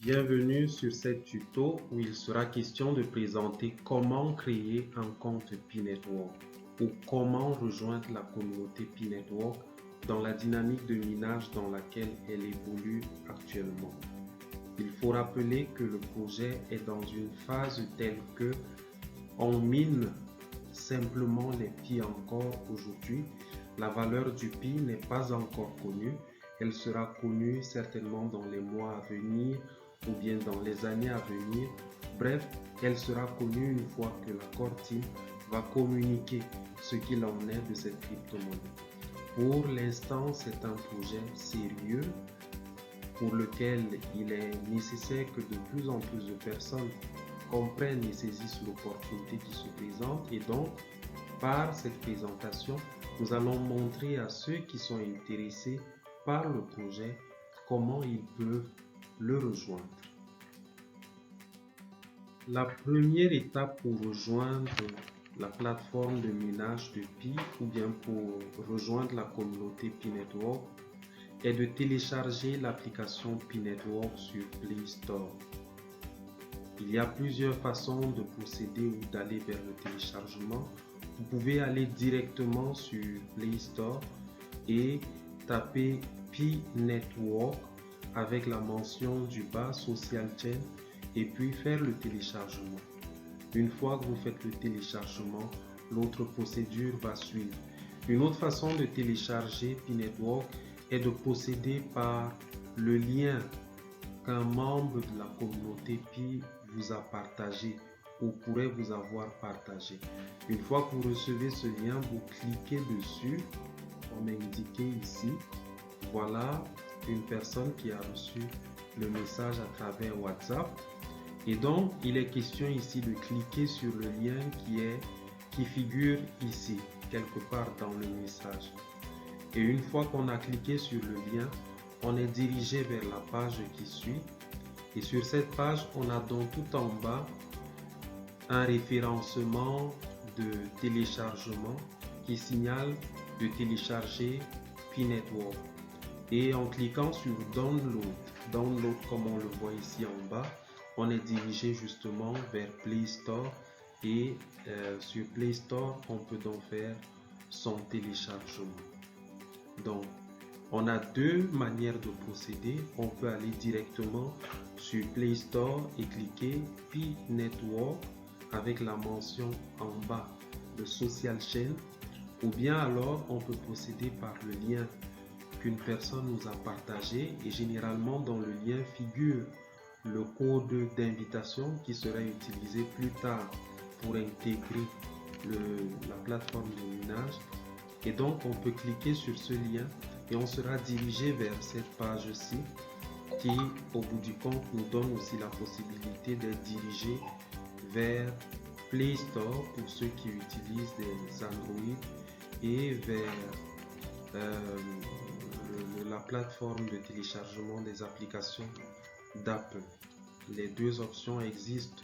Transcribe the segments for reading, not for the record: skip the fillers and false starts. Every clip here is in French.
Bienvenue sur cette tuto où il sera question de présenter comment créer un compte P-Network ou comment rejoindre la communauté P-Network dans la dynamique de minage dans laquelle elle évolue actuellement. Il faut rappeler que le projet est dans une phase telle que on mine simplement les Pi encore aujourd'hui. La valeur du Pi n'est pas encore connue. Elle sera connue certainement dans les mois à venir ou bien dans les années à venir. Bref, elle sera connue une fois que la Core Team va communiquer ce qu'il en est de cette crypto-monnaie. Pour l'instant, c'est un projet sérieux pour lequel il est nécessaire que de plus en plus de personnes comprennent et saisissent l'opportunité qui se présente. Et donc, par cette présentation, nous allons montrer à ceux qui sont intéressés par le projet comment ils peuvent le rejoindre. La première étape pour rejoindre la plateforme de minage de Pi ou bien pour rejoindre la communauté P-Network est de télécharger l'application P-Network sur Play Store. Il y a plusieurs façons de procéder ou d'aller vers le téléchargement. Vous pouvez aller directement sur Play Store et taper P-Network avec la mention du bas Social Chain et puis faire le téléchargement. Une fois que vous faites le téléchargement, l'autre procédure va suivre. Une autre façon de télécharger P-Network est de procéder par le lien qu'un membre de la communauté Pi vous a partagé ou pourrait vous avoir partagé. Une fois que vous recevez ce lien, vous cliquez dessus, comme indiqué ici. Voilà une personne qui a reçu le message à travers WhatsApp. Et donc, il est question ici de cliquer sur le lien qui figure ici, quelque part dans le message. Et une fois qu'on a cliqué sur le lien, on est dirigé vers la page qui suit. Et sur cette page, on a donc tout en bas un référencement de téléchargement qui signale de télécharger P-Network. Et en cliquant sur Download comme on le voit ici en bas, on est dirigé justement vers Play Store et sur Play Store, on peut donc faire son téléchargement. Donc, on a deux manières de procéder. On peut aller directement sur Play Store et cliquer P-Network avec la mention en bas de Social Chain, ou bien alors on peut procéder par le lien qu'une personne nous a partagé et généralement dans le lien figure le code d'invitation qui sera utilisé plus tard pour intégrer la plateforme de minage. Et donc on peut cliquer sur ce lien et on sera dirigé vers cette page-ci qui, au bout du compte, nous donne aussi la possibilité d'être dirigé vers Play Store pour ceux qui utilisent des Android et vers la plateforme de téléchargement des applications d'Apple. Les deux options existent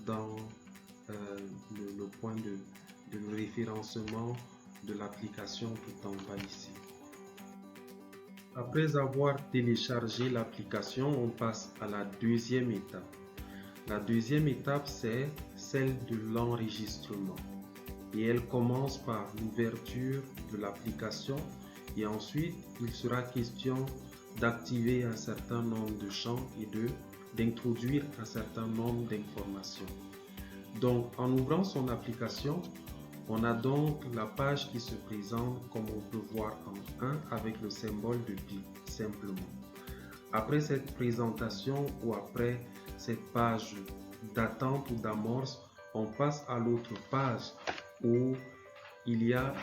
dans le point de référencement de l'application tout en bas ici. Après avoir téléchargé l'application, on passe à la deuxième étape. La deuxième étape, c'est celle de l'enregistrement. Et elle commence par l'ouverture de l'application et ensuite, il sera question d'activer un certain nombre de champs et d'introduire un certain nombre d'informations. Donc, en ouvrant son application, on a donc la page qui se présente comme on peut voir en 1 avec le symbole de Pi, simplement. Après cette présentation ou après cette page d'attente ou d'amorce, on passe à l'autre page où il y a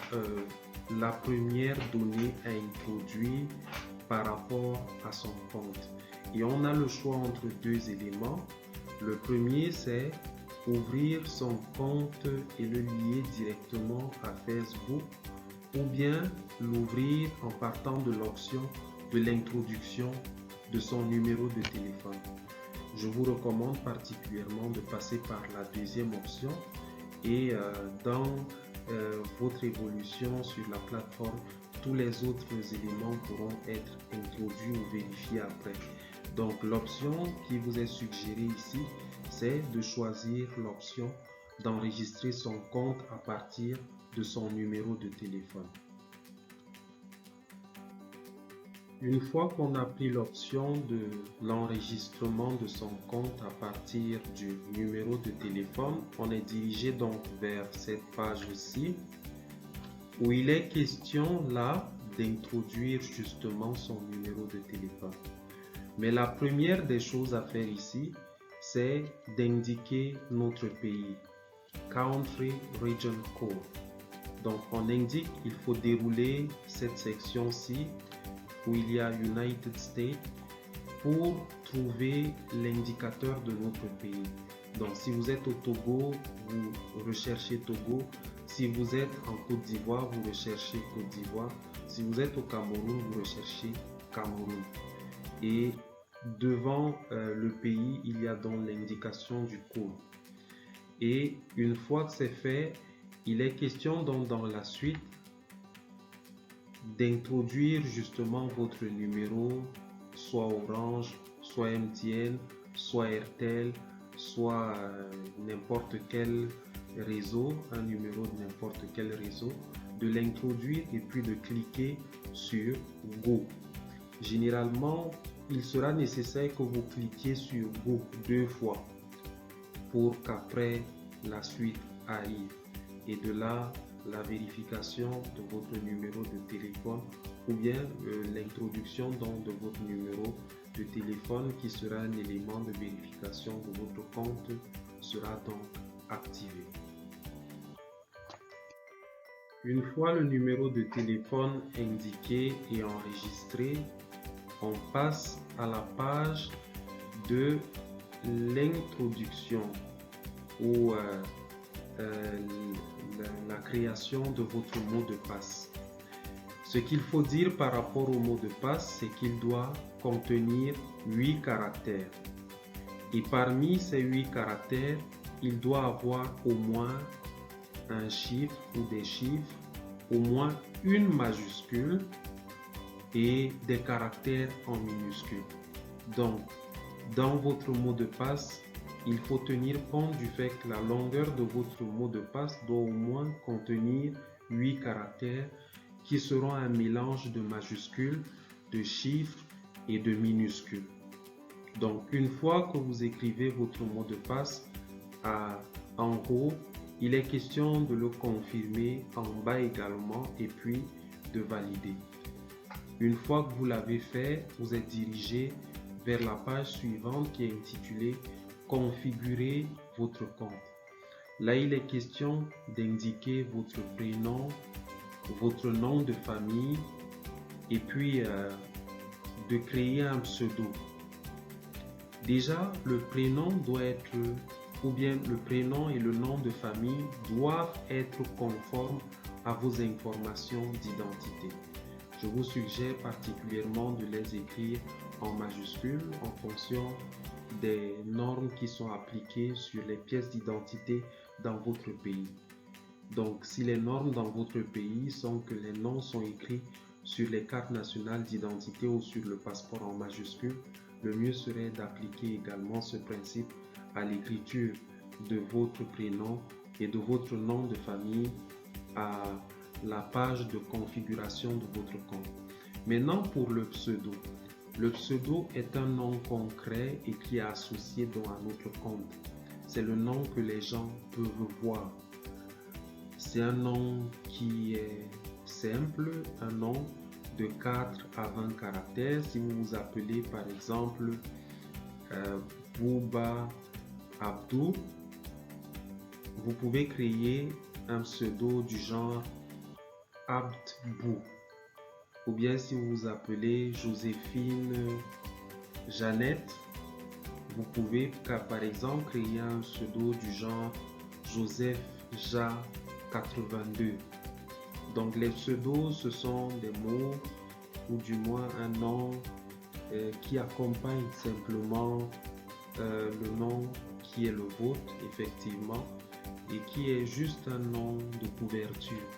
la première donnée à introduire par rapport à son compte. Et on a le choix entre deux éléments. Le premier, c'est ouvrir son compte et le lier directement à Facebook ou bien l'ouvrir en partant de l'option de l'introduction de son numéro de téléphone. Je vous recommande particulièrement de passer par la deuxième option et dans votre évolution sur la plateforme, tous les autres éléments pourront être introduits ou vérifiés après. Donc l'option qui vous est suggérée ici, c'est de choisir l'option d'enregistrer son compte à partir de son numéro de téléphone. Une fois qu'on a pris l'option de l'enregistrement de son compte à partir du numéro de téléphone, on est dirigé donc vers cette page-ci où il est question là d'introduire justement son numéro de téléphone. Mais la première des choses à faire ici, c'est d'indiquer notre pays, Country Region Code. Donc on indique, il faut dérouler cette section-ci où il y a United States pour trouver l'indicateur de notre pays. Donc si vous êtes au Togo, vous recherchez Togo. Si vous êtes en Côte d'Ivoire, vous recherchez Côte d'Ivoire. Si vous êtes au Cameroun, vous recherchez Cameroun. Et devant le pays, il y a donc l'indication du code. Et une fois que c'est fait, il est question donc dans la suite d'introduire justement votre numéro, soit Orange, soit MTN, soit Airtel, soit n'importe quel réseau, un numéro de n'importe quel réseau, de l'introduire et puis de cliquer sur Go. Généralement, il sera nécessaire que vous cliquiez sur Go 2 fois pour qu'après la suite arrive. Et de là, la vérification de votre numéro de téléphone ou bien l'introduction de votre numéro de téléphone qui sera un élément de vérification de votre compte sera donc activé. Une fois le numéro de téléphone indiqué et enregistré, on passe à la page de l'introduction ou la création de votre mot de passe. Ce qu'il faut dire par rapport au mot de passe, c'est qu'il doit contenir 8 caractères. Et parmi ces 8 caractères, il doit avoir au moins un chiffre ou des chiffres, au moins une majuscule et des caractères en minuscule. Donc, dans votre mot de passe, il faut tenir compte du fait que la longueur de votre mot de passe doit au moins contenir 8 caractères qui seront un mélange de majuscules, de chiffres et de minuscules. Donc, une fois que vous écrivez votre mot de passe, en haut, il est question de le confirmer en bas également et puis de valider. Une fois que vous l'avez fait, vous êtes dirigé vers la page suivante qui est intitulée Configurer votre compte. Là, il est question d'indiquer votre prénom, votre nom de famille et puis de créer un pseudo. Déjà, le prénom doit être, ou bien le prénom et le nom de famille doivent être conformes à vos informations d'identité. Je vous suggère particulièrement de les écrire en majuscules en fonction des normes qui sont appliquées sur les pièces d'identité dans votre pays. Donc, si les normes dans votre pays sont que les noms sont écrits sur les cartes nationales d'identité ou sur le passeport en majuscule, le mieux serait d'appliquer également ce principe à l'écriture de votre prénom et de votre nom de famille à la page de configuration de votre compte. Maintenant, pour le pseudo. Le pseudo est un nom concret et qui est associé à notre compte. C'est le nom que les gens peuvent voir. C'est un nom qui est simple, un nom de 4 à 20 caractères. Si vous vous appelez par exemple Bouba Abdou, vous pouvez créer un pseudo du genre Abdbou. Ou bien si vous vous appelez Joséphine Jeannette, vous pouvez par exemple créer un pseudo du genre Joseph Ja 82. Donc les pseudos, ce sont des mots ou du moins un nom qui accompagne simplement le nom qui est le vôtre effectivement et qui est juste un nom de couverture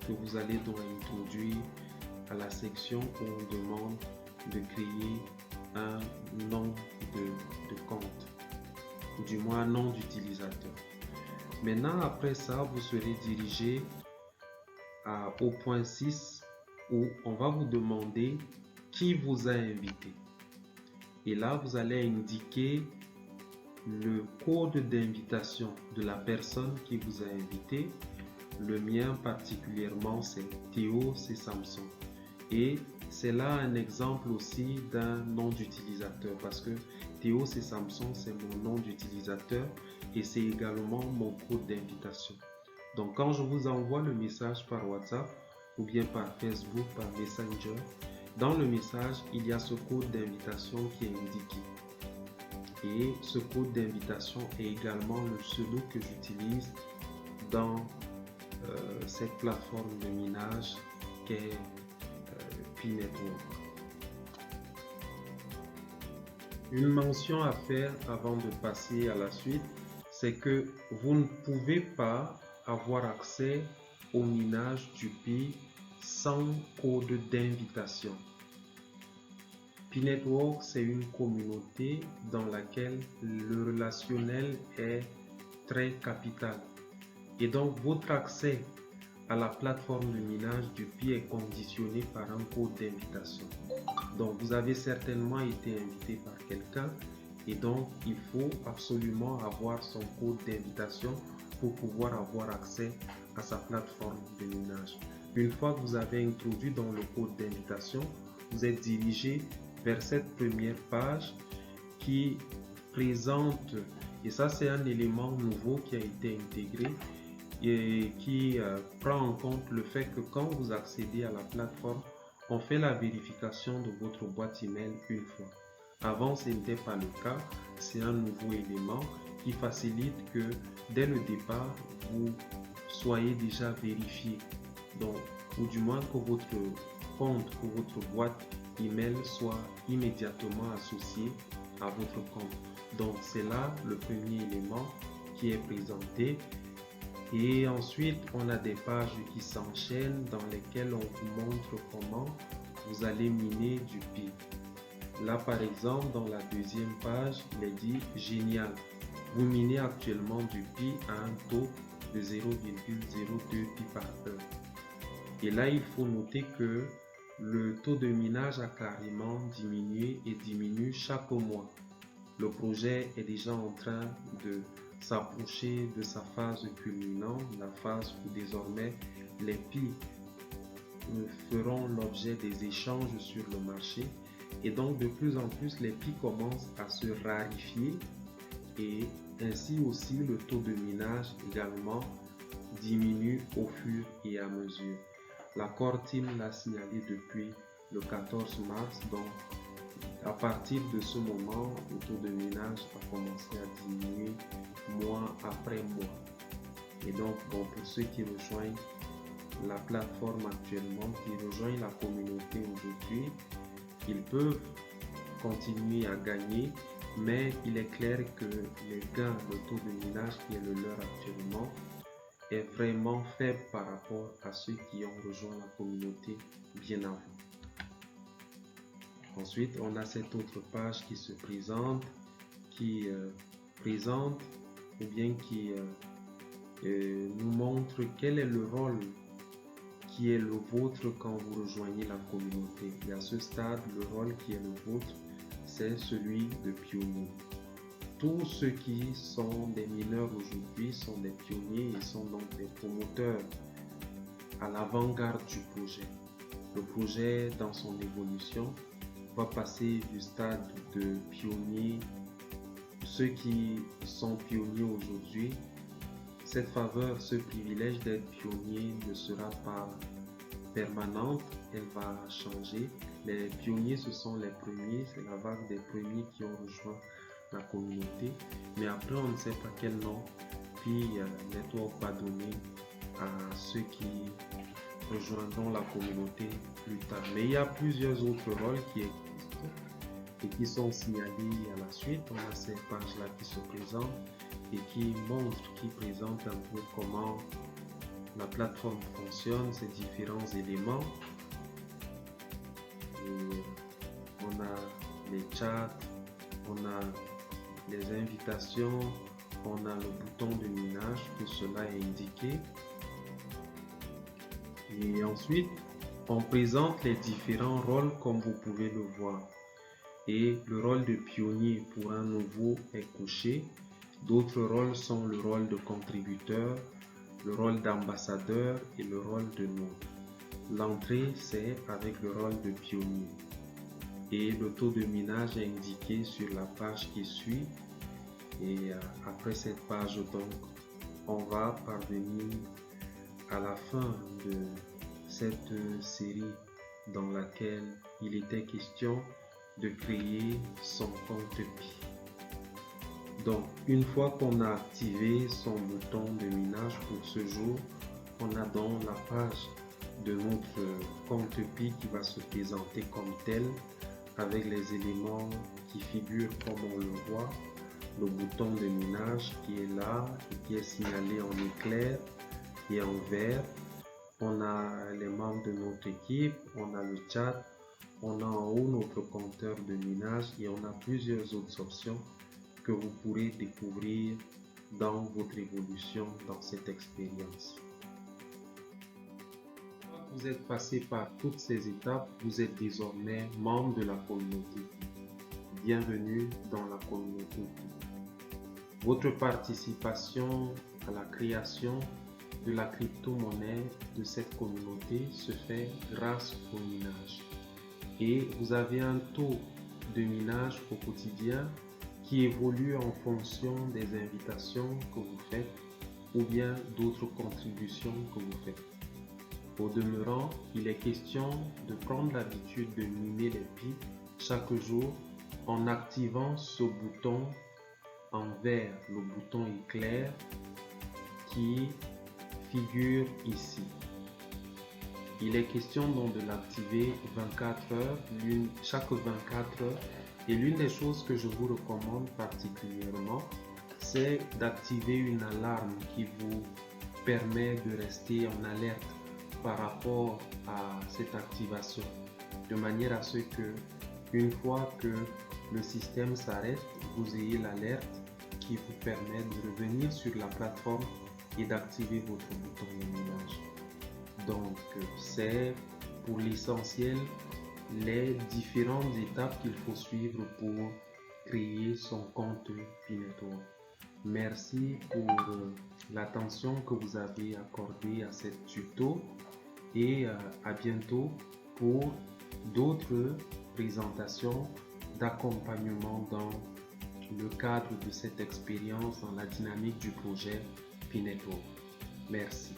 que vous allez donc introduire à la section où on demande de créer un nom de compte, ou du moins un nom d'utilisateur. Maintenant, après ça, vous serez dirigé au point 6 où on va vous demander qui vous a invité. Et là, vous allez indiquer le code d'invitation de la personne qui vous a invité. Le mien particulièrement, c'est Théo, c'est Samson. Et c'est là un exemple aussi d'un nom d'utilisateur parce que Théo, c'est Samson, c'est mon nom d'utilisateur et c'est également mon code d'invitation. Donc quand je vous envoie le message par WhatsApp ou bien par Facebook, par Messenger, dans le message, il y a ce code d'invitation qui est indiqué. Et ce code d'invitation est également le pseudo que j'utilise dans cette plateforme de minage qu'est Pi Network. Une mention à faire avant de passer à la suite, c'est que vous ne pouvez pas avoir accès au minage du Pi sans code d'invitation. Pi Network, c'est une communauté dans laquelle le relationnel est très capital. Et donc, votre accès à la plateforme de minage du Pi est conditionné par un code d'invitation. Donc, vous avez certainement été invité par quelqu'un et donc, il faut absolument avoir son code d'invitation pour pouvoir avoir accès à sa plateforme de minage. Une fois que vous avez introduit dans le code d'invitation, vous êtes dirigé vers cette première page qui présente, et ça c'est un élément nouveau qui a été intégré et qui prend en compte le fait que quand vous accédez à la plateforme, on fait la vérification de votre boîte email une fois. Avant, ce n'était pas le cas. C'est un nouveau élément qui facilite que dès le départ, vous soyez déjà vérifié. Donc, ou du moins que votre compte, que votre boîte email soit immédiatement associée à votre compte. Donc, c'est là le premier élément qui est présenté. Et ensuite, on a des pages qui s'enchaînent dans lesquelles on vous montre comment vous allez miner du Pi. Là, par exemple, dans la deuxième page, il est dit « Génial, vous minez actuellement du Pi à un taux de 0,02 Pi par heure. » Et là, il faut noter que le taux de minage a carrément diminué et diminue chaque mois. Le projet est déjà en train de s'approcher de sa phase culminante, la phase où désormais les Pi feront l'objet des échanges sur le marché et donc de plus en plus les Pi commencent à se raréfier et ainsi aussi le taux de minage également diminue au fur et à mesure. La Core Team l'a signalé depuis le 14 mars, donc à partir de ce moment, le taux de minage a commencé à diminuer mois après mois. Et donc, bon, pour ceux qui rejoignent la plateforme actuellement, qui rejoignent la communauté aujourd'hui, ils peuvent continuer à gagner, mais il est clair que les gains, le taux de minage qui est le leur actuellement, est vraiment faible par rapport à ceux qui ont rejoint la communauté bien avant. Ensuite, on a cette autre page qui se présente, qui présente ou bien qui nous montre quel est le rôle qui est le vôtre quand vous rejoignez la communauté. Et à ce stade, le rôle qui est le vôtre, c'est celui de pionnier. Tous ceux qui sont des mineurs aujourd'hui sont des pionniers et sont donc des promoteurs à l'avant-garde du projet. Le projet, dans son évolution, va passer du stade de pionnier. Ceux qui sont pionniers aujourd'hui, cette faveur, ce privilège d'être pionnier ne sera pas permanente, elle va changer. Les pionniers, ce sont les premiers, c'est la vague des premiers qui ont rejoint la communauté, mais après on ne sait pas quel nom Pi Network va donner à ceux qui rejoindront la communauté plus tard. Mais il y a plusieurs autres rôles qui existent et qui sont signalés à la suite. On a ces pages-là qui se présentent et qui montrent, qui présentent un peu comment la plateforme fonctionne, ses différents éléments. Et on a les chats, on a les invitations, on a le bouton de minage, tout cela est indiqué. Et ensuite, on présente les différents rôles comme vous pouvez le voir. Et le rôle de pionnier pour un nouveau est coché. D'autres rôles sont le rôle de contributeur, le rôle d'ambassadeur et le rôle de nôtre. L'entrée, c'est avec le rôle de pionnier. Et le taux de minage est indiqué sur la page qui suit. Et après cette page, donc, on va parvenir à la fin de cette série dans laquelle il était question de créer son compte Pi. Donc, une fois qu'on a activé son bouton de minage pour ce jour, on a donc la page de notre compte Pi qui va se présenter comme tel, avec les éléments qui figurent comme on le voit, le bouton de minage qui est là et qui est signalé en éclair et en vert. On a les membres de notre équipe, on a le chat, on a en haut notre compteur de minage et on a plusieurs autres options que vous pourrez découvrir dans votre évolution dans cette expérience. Vous êtes passé par toutes ces étapes, vous êtes désormais membre de la communauté. Bienvenue dans la communauté. Votre participation à la création de la crypto-monnaie de cette communauté se fait grâce au minage. Et vous avez un taux de minage au quotidien qui évolue en fonction des invitations que vous faites ou bien d'autres contributions que vous faites. Au demeurant, il est question de prendre l'habitude de miner les Pi chaque jour en activant ce bouton en vert, le bouton éclair qui figure ici. Il est question donc de l'activer 24 heures, chaque 24 heures. Et l'une des choses que je vous recommande particulièrement, c'est d'activer une alarme qui vous permet de rester en alerte par rapport à cette activation, de manière à ce que, une fois que le système s'arrête, vous ayez l'alerte qui vous permet de revenir sur la plateforme et d'activer votre bouton de minage. Donc, c'est pour l'essentiel les différentes étapes qu'il faut suivre pour créer son compte Pi Network. Merci pour l'attention que vous avez accordée à cette tuto et à bientôt pour d'autres présentations d'accompagnement dans le cadre de cette expérience dans la dynamique du projet Pi Network. Merci.